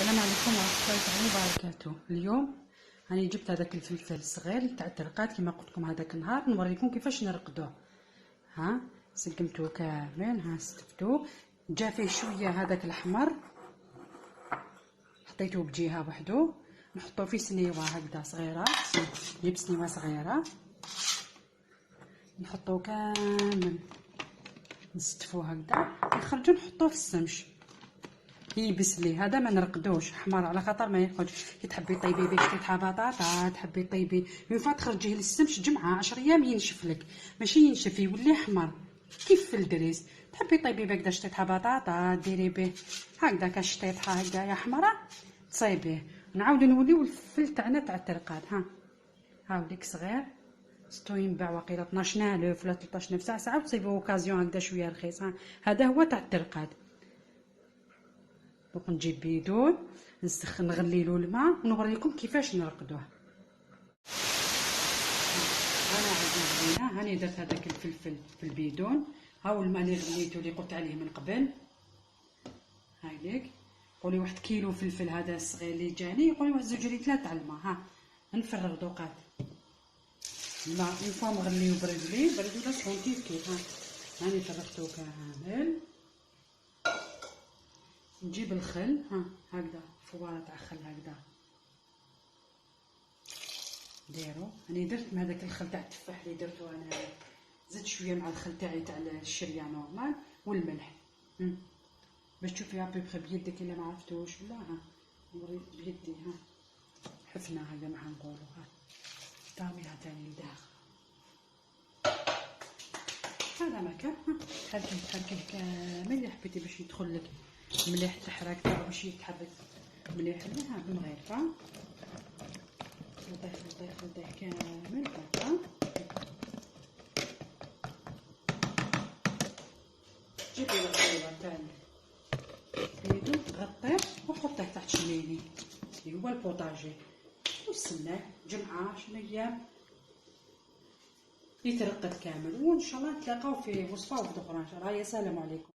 السلام عليكم ورحمه الله تعالى وبركاته. اليوم راني جبت هذاك الفلفل الصغير تاع الترقات كما قلت لكم هذاك النهار، نوريكم كيفاش نرقدوه. ها سقمتوه كامل، ها ستفتوه، جا فيه شويه هذاك الاحمر حطيتوه بجهه وحده، نحطوه في سنيوه هكذا صغيره، جيب سنيوه صغيره نحطوه كامل، نستفوه هكذا، نخرجو نحطوه في السمش يبس لي. هذا ما نرقدوش حمار على خاطر ما ياخذش. كي تحبي طيبي به شطيحه بطاطا، تحبي طيبي من فات تخرجيه للسمش جمعه 10 ايام ينشف لك، ماشي ينشف يولي حمر كيف الدريس. تحبي طيبي به هكذا شطيحه بطاطا، ديري به هكذا كشطيحه هكذا حمراء تصايبيه. نعاودو نوليو الفل تاعنا تاع الترقاد. ها وليك صغير ستو ينباع واقيلا 12000 ولا 13000 ساعه وتصيبو اوكازيون هكذا شويه رخيص. هذا هو تاع الترقاد. دوك نجيب بيدون نسخن نغليلو الماء ونوريكم كيفاش نرقدوه. انا عندي هاني درت هذاك الفلفل في البيدون، هاو الماء اللي غليتو اللي قلت عليه من قبل. هاي ليك قولي 1 كيلو فلفل هذا الصغير اللي جاني، قولي 1 2 لتر تاع الماء. ها نفرغ دوقات الماء اون فوا مغلي وبرد لي، برد ولا سخون كيف. هاني فرغتو كامل. نجيب الخل، هكذا فواره تاع خل هكذا ديرو. راني درت من هذاك الخل تاع التفاح اللي درتو انا، زدت شويه مع الخل تاعي تاع الشريه نورمال والملح باش تشوفي ابيبخي بيدك الا ما عرفتوش ولا. نوريك بيدي. حفنه هذا ما نقولوا. طاميها تاني لداخل هذا ما كان. تحركيه كامل اللي حبيتي باش يدخل لك مليح، تحرك تاعو باش يتحرك مليح. من غير خلطيه كامل هكا. جيبي الغليظه تاع البيدو تغطيه وحطيه تحت شميني اللي هو البوطاجي وستناه جمعه 10 ايام يترقد كامل، وان شاء الله نتلاقاو في وصفه اخرى ان شاء الله. يا سلام عليكم.